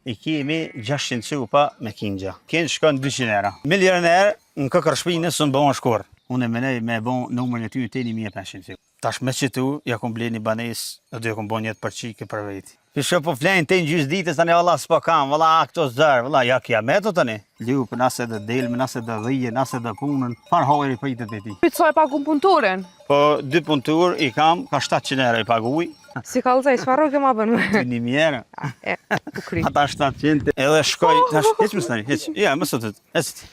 I kemi 600 cupa me kingja. Kënë shkon 200 euro. Milioner në këkër shpinë së në bëhon shkur. Unë e menej me bon numër në ty në teni 1500 cupa. Tash me qëtu, ja kom ble një banes, dhe ja kom bon jetë për qike për veti. Pisho po flenë të në gjysë ditës, tani valla s'po kam, valla këto zërë, valla ja kja meto tani. Ljupë, nëse dhe delme, nëse dhe dhije, nëse dhe punën, farë hojër i pritet e ti. Sa e pagu punëtorin? Po, 2 punëtur i kam, ka 700 euro i paguj. Si kalëzaj, s'farë ke ma bënë? Ty 1000 euro. U kri. Ata 700, edhe shkoj, tash, heq më stani, heq, ja, më sotët, ecët.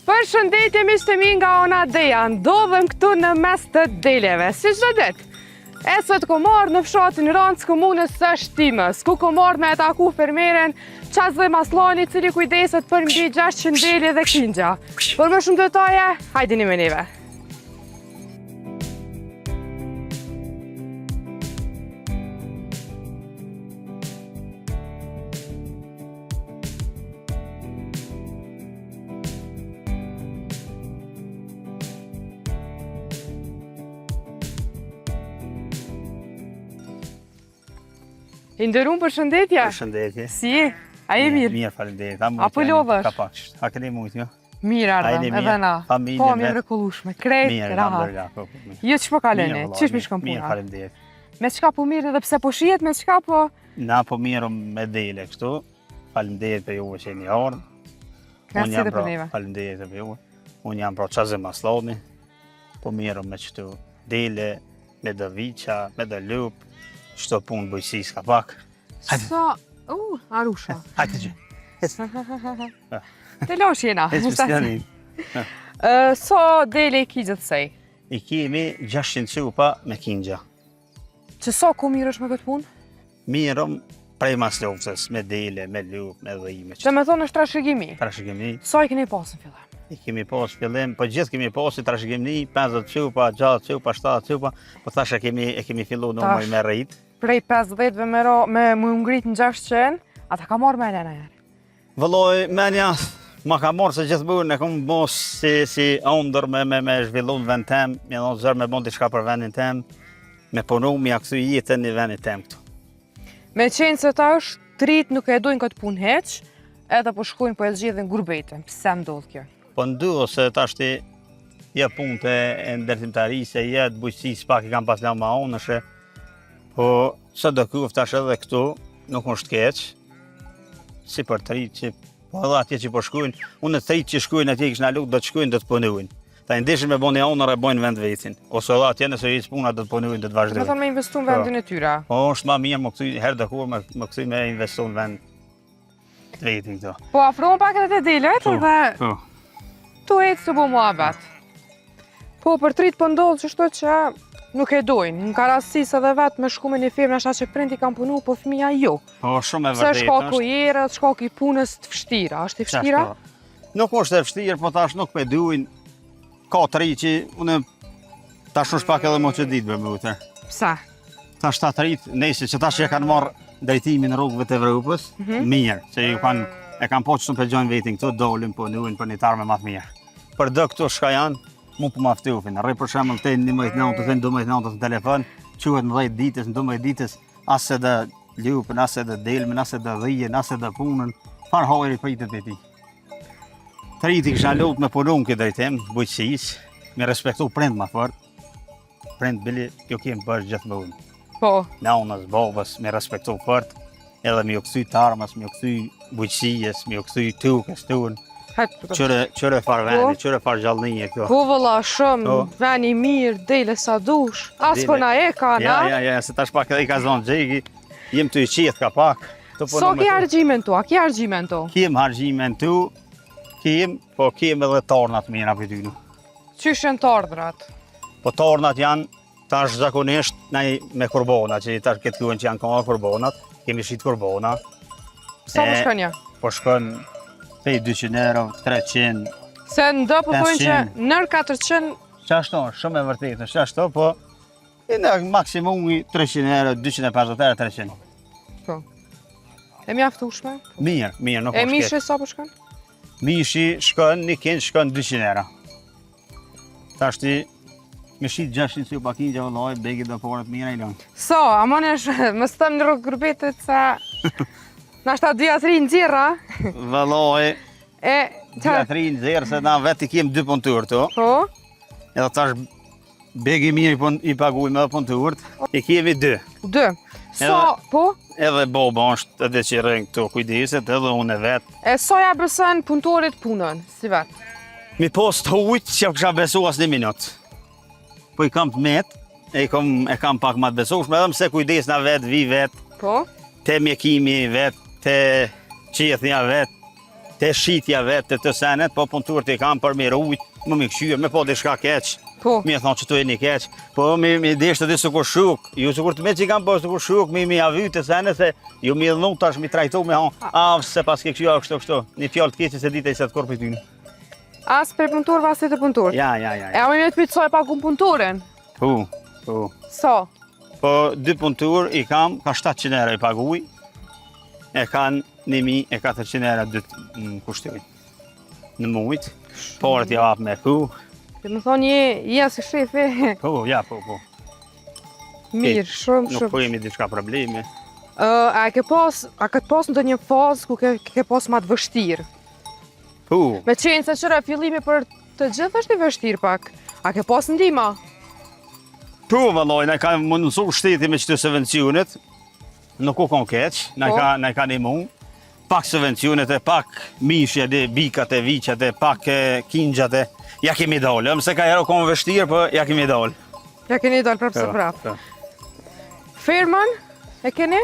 Për shëndetje miqtë mi nga ona Deja, ndodhem këtu në mes të deleve, si çdo ditë. E sot ko marrë në fshatin Rancë komunës së Shtimës, ku ko marrë me ataku fermeren Qazë Maslani, cili kujdeset për mbi 600 dele dhe kingja. Për më shumë detaje, hajdini me neve. I ndërum për shëndetja? Për shëndetje. Si je? A je mirë? Mirë, falemderit. Apo lovësh? Ka pakësht. A këni mujtë, jo? Mirë ardhëm, edhe na. Po, mirë rekullushme, krejt, rahat. Jo që po kaleni, qysh mi shkëm puna? Mirë, falemderit. Me qka po mirë edhe pse po shijet, me qka po? Na po mirë me dele kështu. Falemderit për juve që e një orë. Merci dhe për neve. Falemderit për juve. Unë jam pra Qazë Maslani. Po mirë me qëtu dele, me dhe viqa, me dhe lup. Qëto punë bëjësi s'ka pak. Sa... Arusha. Hajtë gjë. Të losh jena. So dele i kizët sej? I kemi 600 cupa me kingja. Që sa ku mirë është me këtë punë? Mirëm prej maslovcës, me dele, me lup, me dhime. Që me thonë është trashëgimi? Trashëgimi. Sa i keni pasë në fillim? I kemi pasë fillim, po gjithë kemi pasë trashëgimi, 50 cupa, 60 cupa, 70 cupa, po thash e kemi fillu numëri me rrit. Prej 50-ve me më ngrit në 600, ata ka marrë menja në herë? Vëlloj, menja, ma ka marrë se gjithë bërë, ne kom mos si ondër me zhvillu në vend tem, me në zërë me bondi shka për vendin tem, me punu, me aksu jetën në vendin tem këtu. Me qenë se ta është, trit nuk e dojnë këtë punë heq, edhe po shkojnë po e zgjidhin gurbetën, pëse ndodhë kjo? Po nduo se ta shti, ja punë të ndërtimtarisë, ja të bujqësisë pak i kam pas lama onëshe, po së do kuft tash edhe këtu, nuk është keq, si për të rritë që, po edhe atje që po shkujnë, unë të rritë që shkujnë atje kishë në lukë, do të shkujnë, do të punujnë. Ta ndeshën me boni onër e bojnë vend vetin, ose edhe atje nëse rritë puna do të punujnë, do të vazhdojnë. Me thonë me investu në vendin e tyra? Po është ma mirë më këthy, herë dhe kur më këthy me investu në vend të vetin këto. Po afronë pak edhe të delet, edhe tu ecë të bu muhabet. Po për trit po ndodhë që shto që nuk e dojnë, në karasis edhe vetë me shku me një firmë nësha që prindi kam punu, po fëmija jo. Po shumë e vërdet. Se shkaku jerët, shkaku i punës të vështira, është i vështira? Nuk është e vështirë, po tash nuk pe duin. Ka të ri që unë tash është pak edhe mo që ditë bërë më ute. Pse? Tash ta të rritë, nese që tash që e kanë marrë drejtimin rrugëve të Evropës, mirë, që e kanë po që të përgjojnë vetin këtu, dolin, punuin për një tarme matë mirë. Për dë këtu shka janë, mu për maftufin. Rrej për shemë të 11 natës, 12 natës në telefon, quhet në 10 ditës, në 12 ditës, asë dhe ljupën, asë dhe delmen, asë dhe dhijen, asë dhe punën, farë hojër i pritet e ti. Të rriti kësha lutë me punun këtë drejtim, bujqësis, me respektu prind ma fort. Prind bili, kjo kemë bërë gjithë më unë. Po. Naunës, babës, me respektu fort, edhe me ju këthy tarmës, me ju këthy bujqësijës, me ju këthy tukës, tuën. Qëre farë vendi, qëre farë gjallënije kjo. Po vëlla shumë, veni mirë, dele sa dush, asë po na e ka, na? Ja, se tash pak edhe i ka zonë gjegi, jem të i qithë ka pak. So ki argjimen tu, a ki argjimen tu? Kiem argjimen tu, po kiem edhe tarnat mira për ty. Qysh janë tardrat? Po tarnat janë, tash zakonisht, me kurbona, që tash këtë kuen që janë ka kurbonat, kemi shqit kurbona. Sa po shkën ja? Po shkën pej 200 euro, 300, se ndo po thujnë që nër 400... Qashto, shumë e vërtetë, qashto, po në maksimumi 300 euro, 250 euro, 300. Po. E mjaftueshme? Mirë, nuk është keq. E mishi sa po shkën? Mishi shkën, një kënd shkën 200 euro. Tashti, Me shit 600 si u pakin që vëllaj, begit dhe porët mira i lënë. So, a mënesh, më stëm në rrugë grupetit sa... Nashta 2-3 nxirra. Vëllaj, E, që... 2-3 nxerë se na vetë i kem 2 punëtur të. Po? Edhe tash begi mirë i paguj me punëturët, i kemi 2. 2. So, po? Edhe boba është edhe që rënë këto kujdeset, edhe unë e vetë. E so ja besën punëtorit punën, si vetë? Mi post hujt që kësha besu as 1 minut. Po i kam të met, e kam pak ma të besushme, edhe mëse kujdes na vetë, vi vetë, Po? te mjekimi vetë, te qithja vetë, te shitja vetë, te të senet, po punëturët i kam për mirë ujt, më mi këshyrë, me po di shka keq. Po? Mi e thonë që tu e një keq, po mi deshtë të di sukur shuk, ju sukur të me që i kam po sukur shuk, mi avy të senet, se ju mi dhënu tash mi trajtu me hanë, se pas ke këshyra kështu, një fjallë të keqë se dite i se të korpi ty. As për punëtor, as të punëtor? Ja. E a me të pytë so e pagun punëtorin? Po. So? Po 2 punëtur i kam, ka 700 euro i paguj, e kanë 1400 euro në kushtoj. Në mujt, porët ja apë me ku. Dhe më thonë je si shefi. Po. Mirë, shumë. Nuk po jemi diçka probleme. A ke pas në një fazë ku ke pas ma të vështirë? Po. Me qenë se qëra fillimi për të gjithë është i vështirë pak. A ke pas ndihma? Po, vëlloj, na ka mundësu shteti me qëtë subvencionet. Nuk u kon keq, na ka një mund. Pak subvencionet e pak mishjet e bikat e viqat e pak kingjat e... Ja kemi dalë, mëse ka hero kon vështirë, po ja kemi dalë. Ja keni dalë prapë se prapë. Firmën, e keni?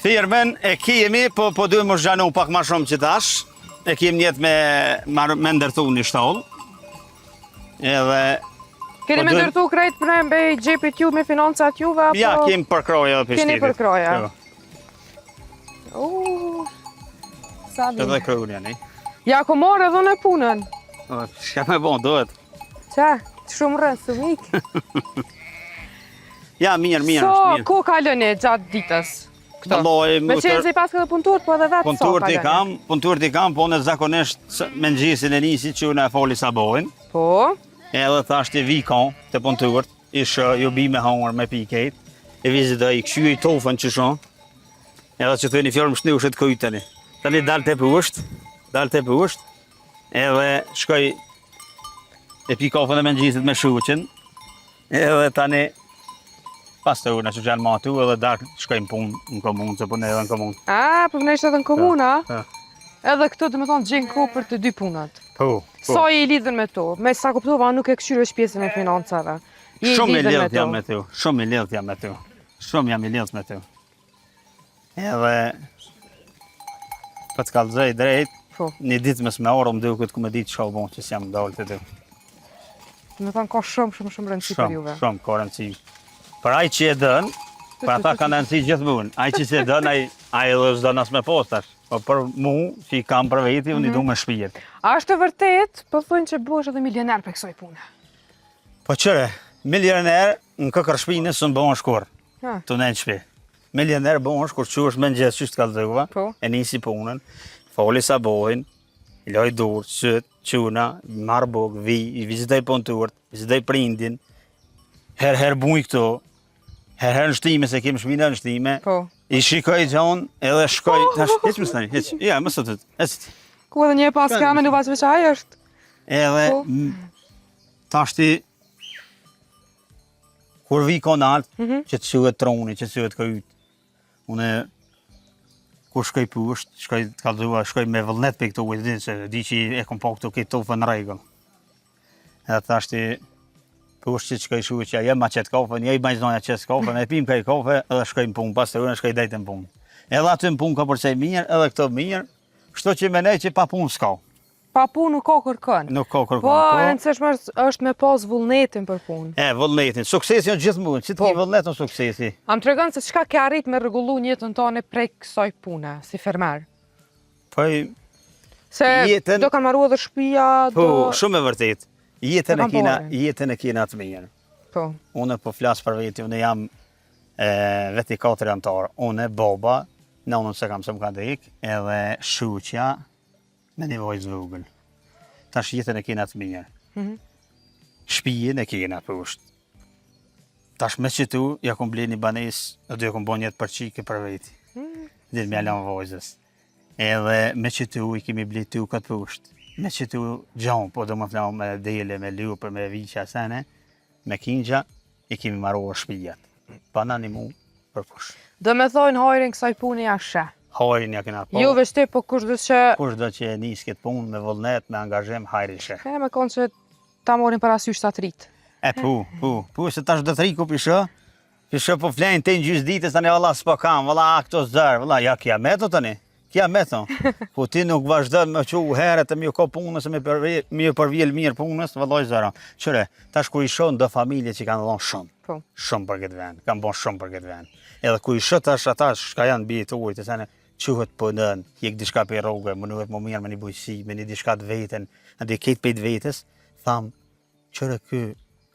Firmën e kemi, po duhet më zhanu pak ma shumë që tash. E kemi njetë me ndërtu një shtallë. Edhe... Keni me ndërtu krejt për me gjepit ju me financat juve, apo... Ja, kemi përkroja dhe për shtetit. Keni përkroja. Sa bine. Edhe kërunja, ne. Ja, ko marrë edhe në punën. Shka me bon, dohet. Qa? Shumë rënë, së mikë. Ja, mirë. So, ko kalëni gjatë ditës? Këto? Me qenë zi pas këtë punëturët, po edhe vetë so kalëni? Punëturët i kam, po në zakonisht me nëgjesin e njësi që unë e foli sa bojnë. Po? Edhe thashtë i vikon të punëturët, ishë ju bi me hongër me pikejt, e vizita i këshy i tofën që shonë, edhe që të një fjallë më shni u shetë kujtëni. Tani dalë të pusht, edhe shkoj e pi kafën e me nëgjisit me shuqin, edhe tani pas të urna që gjenë matu edhe dalë shkoj në punë në komunë, që punë edhe në komunë. A, për në ishte edhe në komunë, a? Edhe këto dhe me thonë gjenë ko për të 2 punët. Po. Sa i lidhën me to? Me sa kuptova nuk e këshyre është pjesën e financave. Shumë i lidhët jam me to. Shumë i lidhët me to. Edhe... për të kalëzaj drejt, një ditë mes me orë më duket ku me ditë që o bon që s'jam dalë të të. Me thonë ka shumë rëndësi për juve. Shumë ka rëndësi. Për aj që e dënë, për ata ka rëndësi gjithmonë. Aj që se dënë, aj edhe s'dënë as me postash. Po për mu, që i kam për veti, unë i du me shpijet. A është të vërtet, për thënë që bëhesh edhe milioner për kësoj punë? Po qëre, milioner në këkër shpinës së më bëhen shkur, të në shpi. Milioner bëhen shkur që është me në gjithë që të kalëzëva, e nisi punën, foli sa bëhen, i loj durë, qëtë, quna, marë bukë, i vizitaj punëturët, vizitaj prindin, her buj këto, her në shtime, se kemë shpina në shtime, i shikoj gjonë, edhe shkoj, heq më stani, heq, ja, më sotët, heq. Ku edhe një pas kamen u vazhve që aje është? Edhe, tashti, kur vi konalt, që të shuhet troni, që të shuhet këjt, une, kur shkoj pusht, shkoj të kalzua, shkoj me vëllnet për këto ujtë, se di që e kom po këto këtë tofë në regull. Edhe tashti, pusht që shkoj shuhet që jem ma qëtë kafe, një i bajzdoja qëtë kafe, e pim kaj kafe, edhe shkoj në punë, pas të ujnë shkoj dejtë në punë. Edhe aty në punë ka përcej mirë, edhe këto mirë, shto që me nej që pa punë s'ka. Pa punë nuk ka kërkën. Nuk ka kërkën. Po, e nësëshme është me pas vullnetin për punë. Vullnetin. Suksesi në gjithë mund, që t'ki vullnet në suksesi. Am të regën se qka ke arrit me rregullu njëtën tane prej kësaj pune, si fermer? Po, se do kanë marru edhe shpia, do... Po, shumë e vërtet. Jetën e kena të mirë. Po. Unë po flasë për veti, unë jam veti 4 antarë. Unë, baba, në unë se kam se më ka dhek, edhe shuqja, me nevojë zvogël. Tash jetën e kena të mirë. Shpijen e kena poshtë. tash me qitu, ja kom ble një banes, dhe ja kom bo njët për qike për veti. Dhe me alon vojzës. Edhe me qitu i kemi ble tu këtë pusht. Me qitu gjon, po do më flam me dele, me lupër, me viqa sene, me kinja, i kemi marrë shpijat. Pana një mu për kush. Do me thojnë hajrin kësaj puni jashe. Hajrin ja kena po. Ju vështi, po kush do që... Kush do që nis këtë punë me vullnet, me angazhim, hajri shë. Me konë që ta morin parasysh të rritë. Po, se tash do të riku pisho po flenë të në gjysë ditës, tani valla s'po kam, valla këto zërë, valla ja kja meto tani, kja meto. Po ti nuk vazhdo me që herët e mi ko punës, mi përvjel mirë punës, vallaj zëra. Qëre, tash ku i shon do familje që kanë dhonë shumë, shumë për këtë vend, kanë bon shumë për këtë vend. Edhe ku i shë tash ata shka janë bje të ujtë, sene quhet pënën, jek diçka për rrugë, më nuhet më mirë me një bujësi, me një diçka të veten, ndë ketë pejt vetës, tham, qëre kë,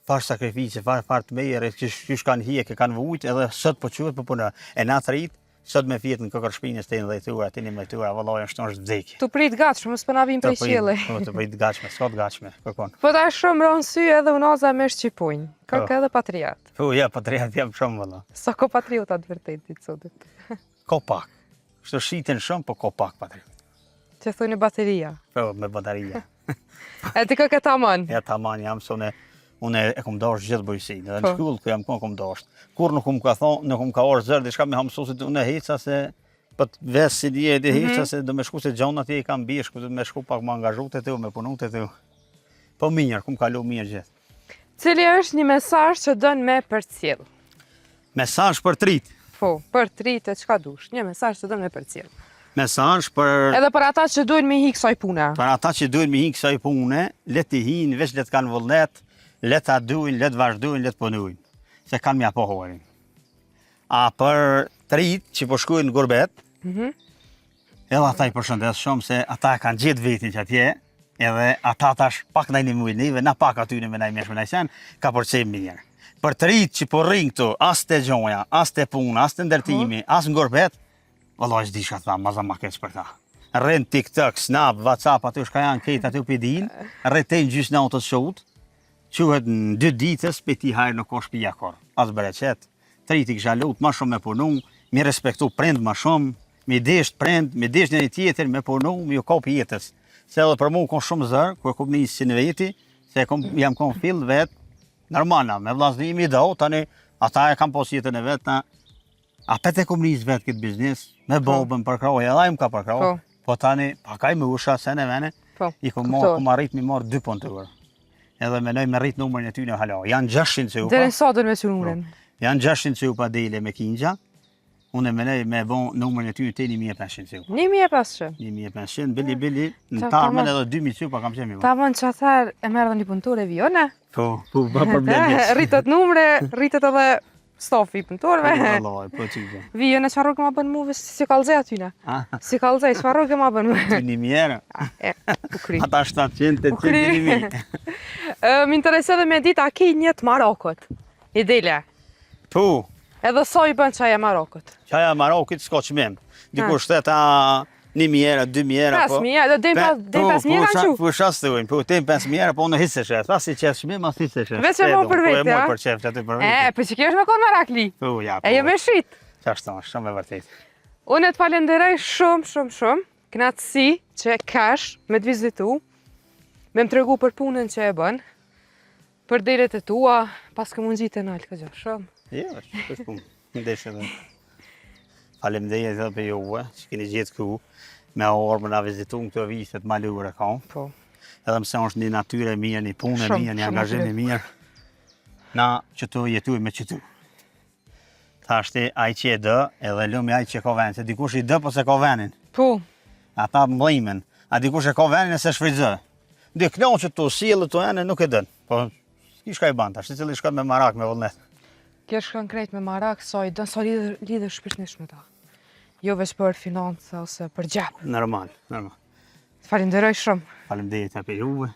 farë sakrifice, farë të mejere, që kanë hije, që kanë vujtë, edhe sot po quhet për punë. E natë rritë, sot me fjetë në këkër shpinës të në dhejtura, të një mejtura, vëlloj është vdekje. Tu prit gatshme, s'pë na vim prej qielli. Tu prit gatshme, s'kot gatshme, kërkon. Po ta shumë ronë sy edhe unaza me shqipujnë, kërk edhe patriat. Po, ja, patriat jam shumë, vëlla. Sa ko patriotat vërtetit, sotit. Ko pak. Shto shiten shumë, po ko pak patriot. Që thujnë bateria. Po, me bateria. E ti kë taman? Ja, taman jam, se unë e kom dasht gjithë bujësi. Në shkullë ku jam kom dasht. Kur nuk kom ka thonë, nuk kom ka orë zërë, diçka me hamësusit unë e heca se për të vesë si dje e heca se do me shku se gjonat e i kam bishku, do me shku pak më angazhut e të me punut e të. Po mirë, kom kalu mirë gjithë. Cili është një mesazh që dënë me përcjell? Mesazh për trit. Po, për trit e qka dush, një mesazh që dënë me përcjell. Mesazh për... Edhe për ata që duhen me hi kësaj pune. Për ata që duhen me hi kësaj pune, le të hinë, veç le të kanë vullnet, le të aduin, le të vazhdojnë, le të punujnë. Se kanë mja po horin. A për trit që po shkujnë në gurbet, edhe ata i përshëndes shumë se ata kanë gjithë vetin që atje, edhe ata tash pak nëjnë mujnë nive, na pak aty në me nëjmesh me nëjsen, ka përcej mirë. Për trit që po rinë këtu, as të gjonja, as të puna, as të ndërtimi, as në gurbet, vëlloj s'di shka tha, maza ma keq për ta. Rrën TikTok, Snap, WhatsApp, aty shka janë kejt aty pidin, rrëtejnë gjysë në autot shut, quhet në 2 ditës, pe ti hajrë në kosh pija kor. As bereqet, triti kësha lut ma shumë me punu, mi respektu prend ma shumë, mi desht prend, mi desht një tjetër, me punu, mi ju kop jetës. Se edhe për mu kon shumë zërë, kër kom njësë si në veti, se jam kon fill vetë, normala, me vlasnimi do, tani, ata e kam pos jetën e vetë, a pete kom njësë vetë këtë biznis, me bobën për kroj, edhe im ka për kroj, po tani, pakaj me usha, se në vene, i kom arrit mi marrë 2 punëturë. Edhe menoj me rrit numërin e ty në hala. Janë 600 që u pa. Dere sa dërë me që numërin? Janë 600 që u pa dele me kinja. Unë menoj me bon numërin e ty në te 1500 që u pa. 1500? 1500, bili, në tarmen edhe 2000 që u pa kam qemi. Ta mën që atër e merë dhe një punëtore vjone? Po, ba problemes. Rritet numre, rritet edhe stofi i punëtoreve. Po qikë. Vjone, që rrugë ma bën mu, si kalzej atyne? Si kalzej, që rrugë ma bën mu? Ty një mjerë. Ukri. Ata 700, 800, 1000. Më interesë edhe me dit, a ki njët Marokot? Idele. Po. Edhe so i bën qaja Marokot? Qaja Marokit s'ka qmim. Dikur shteta 1000, 2000, po. 5000, dhe 5000 kanë qu? Po shastojnë, po tem 5000, po unë hiseshe. Pas si qef shmim, as hiseshe. Veç e mo për vetë, ja? Po e mo për qef, që aty për vetë. Po që kjo është me konë Marakli? Po, ja, po. E jo me shit? Qashtë tonë, shumë e vërtet. Unë e të falenderoj shumë, knatësi që kash me të vizitu, me më tregu për punën që e bën, për deret e tua, pas ke mund gjitë e nalë, ka gjë, shumë. Jo, është punë, ndeshe dhe. Faleminderit edhe për juve, që keni gjithë ku, me orë më na vizitu në këto viset ma lure kam. Po. Edhe mëse është një natyre mirë, një punë mirë, një angazhim mirë, na që të jetuj me qëtu. Thashti, aj që e dë, edhe lëmi aj që e ka venin, se dikush i dë, po se ka venin. Po. Ata mblimen, a dikush e ka venin e se shfridzë. Dhe këno që të silë të ene nuk e dënë, po s'ki shka i banë, ashtë cili shka me marak, me vullnet. Kjo shkën krejt me marak, sa i dënë, sa lidhë shpirtnish me ta. Jo veç për financë ose për gjepë. Normal. Falenderoj shumë. Faleminderit për juve.